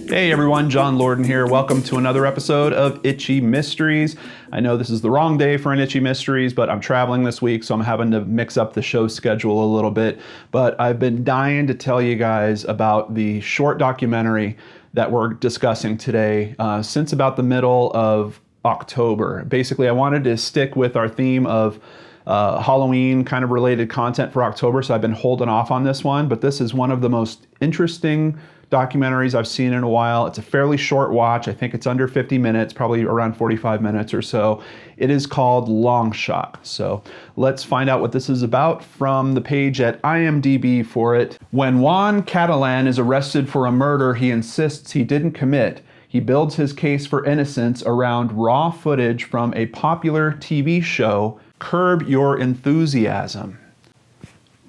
Hey everyone, John Lorden here. Welcome to another episode of Itchy Mysteries. I know this is the wrong day for an Itchy Mysteries, but I'm traveling this week, so I'm having to mix up the show schedule a little bit. But I've been dying to tell you guys about the short documentary that we're discussing today since about the middle of October. Basically, I wanted to stick with our theme of Halloween kind of related content for October, so I've been holding off on this one, but this is one of the most interesting documentaries I've seen in a while. It's a fairly short watch. I think it's under 50 minutes, probably around 45 minutes or so. It is called Longshot. So let's find out what this is about from the page at IMDB for it. When Juan Catalan is arrested for a murder he insists he didn't commit, he builds his case for innocence around raw footage from a popular TV show, Curb Your Enthusiasm.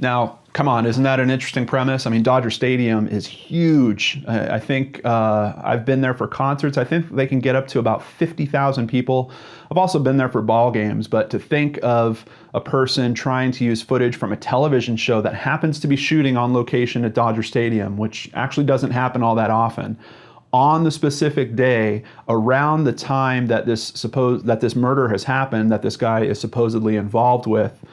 Now, come on, isn't that an interesting premise? I mean, Dodger Stadium is huge. I think I've been there for concerts. I think they can get up to about 50,000 people. I've also been there for ball games, but to think of a person trying to use footage from a television show that happens to be shooting on location at Dodger Stadium, which actually doesn't happen all that often, on the specific day around the time that this murder has happened, that this guy is supposedly involved with,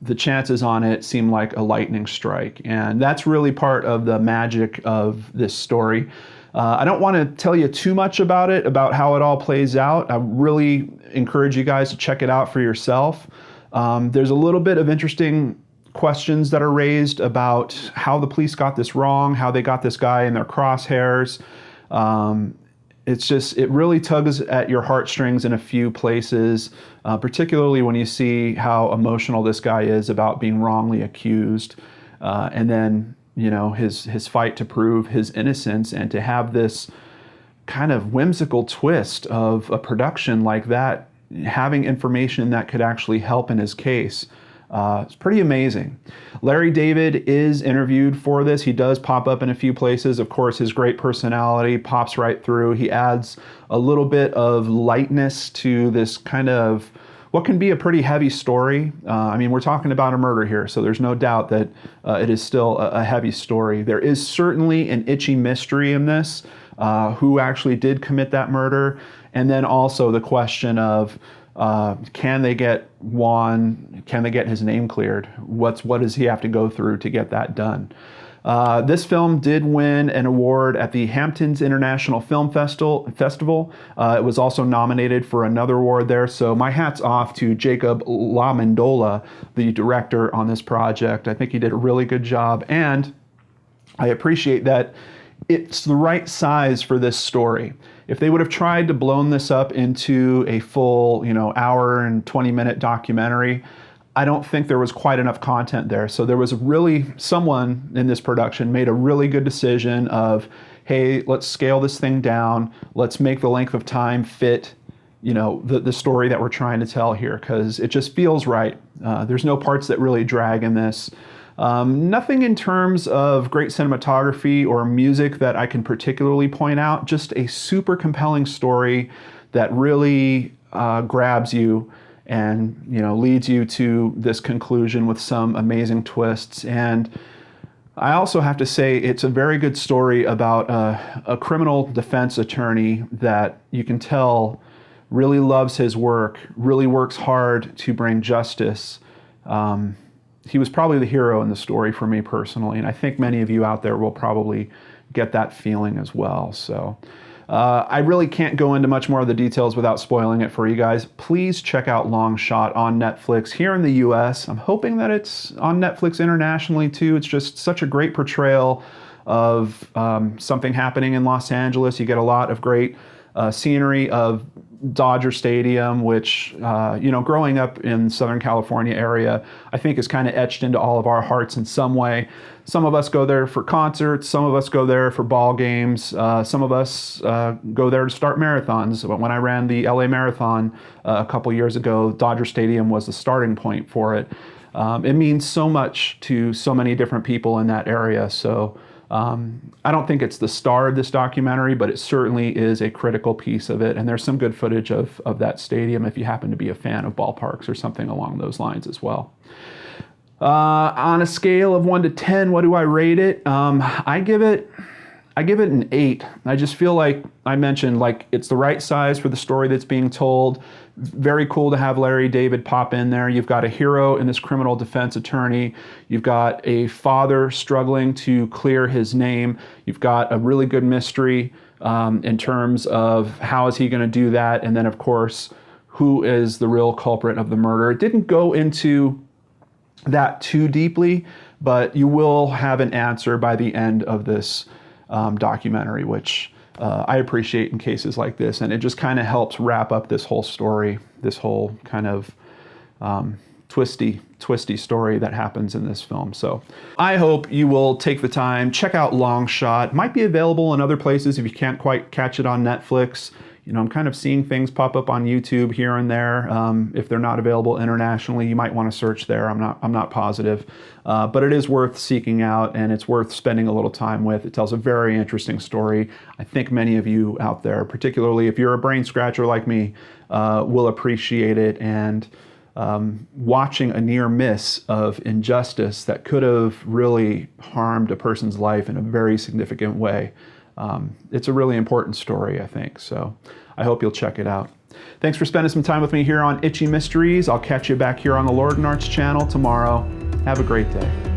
the chances on it seem like a lightning strike. And that's really part of the magic of this story. I don't want to tell you too much about it, about how it all plays out. I really encourage you guys to check it out for yourself. There's a little bit of interesting questions that are raised about how the police got this wrong, how they got this guy in their crosshairs. It really tugs at your heartstrings in a few places, particularly when you see how emotional this guy is about being wrongly accused. And then, you know, his fight to prove his innocence, and to have this kind of whimsical twist of a production like that, having information that could actually help in his case. It's pretty amazing. Larry David is interviewed for this. He does pop up in a few places. Of course, his great personality pops right through. He adds a little bit of lightness to this kind of what can be a pretty heavy story. I mean, we're talking about a murder here, so there's no doubt that it is still a heavy story. There is certainly an itchy mystery in this, who actually did commit that murder, and then also the question of can they get Juan, can they get his name cleared? What does he have to go through to get that done? This film did win an award at the Hamptons International Film Festival. It was also nominated for another award there. So my hat's off to Jacob LaMendola, the director on this project. I think he did a really good job, and I appreciate that it's the right size for this story. If they would have tried to blown this up into a full, hour and 20-minute documentary, I don't think there was quite enough content there. So there was someone in this production made a really good decision of, hey, let's scale this thing down. Let's make the length of time fit, the story that we're trying to tell here, because it just feels right. There's no parts that really drag in this. Nothing in terms of great cinematography or music that I can particularly point out, just a super compelling story that really grabs you and leads you to this conclusion with some amazing twists. And I also have to say it's a very good story about a criminal defense attorney that you can tell really loves his work, really works hard to bring justice. He was probably the hero in the story for me personally, and I think many of you out there will probably get that feeling as well. So I really can't go into much more of the details without spoiling it for you guys. Please check out Longshot on Netflix here in the US. I'm hoping that it's on Netflix internationally too. It's just such a great portrayal of something happening in Los Angeles. You get a lot of great scenery of Dodger Stadium, which, growing up in Southern California area, I think is kind of etched into all of our hearts in some way. Some of us go there for concerts, some of us go there for ball games, some of us go there to start marathons. When I ran the LA Marathon a couple years ago, Dodger Stadium was the starting point for it. It means so much to so many different people in that area. So I don't think it's the star of this documentary, but it certainly is a critical piece of it. And there's some good footage of that stadium if you happen to be a fan of ballparks or something along those lines as well. On a scale of 1 to 10, what do I rate it? I give it I give it an 8. I just feel like I mentioned, like, it's the right size for the story that's being told. Very cool to have Larry David pop in there. You've got a hero in this criminal defense attorney. You've got a father struggling to clear his name. You've got a really good mystery in terms of how is he going to do that, and then of course, who is the real culprit of the murder. It didn't go into that too deeply, but you will have an answer by the end of this documentary, which I appreciate in cases like this, and it just kind of helps wrap up this whole story, this whole kind of twisty story that happens in this film. So I hope you will take the time, check out Longshot. Might be available in other places if you can't quite catch it on Netflix. You know, I'm kind of seeing things pop up on YouTube here and there. If they're not available internationally, you might want to search there. I'm not positive, but it is worth seeking out, and it's worth spending a little time with. It tells a very interesting story. I think many of you out there, particularly if you're a brain scratcher like me, will appreciate it. And watching a near miss of injustice that could have really harmed a person's life in a very significant way. It's a really important story, I think. So I hope you'll check it out. Thanks for spending some time with me here on Itchy Mysteries. I'll catch you back here on the Lord and Arts channel tomorrow. Have a great day.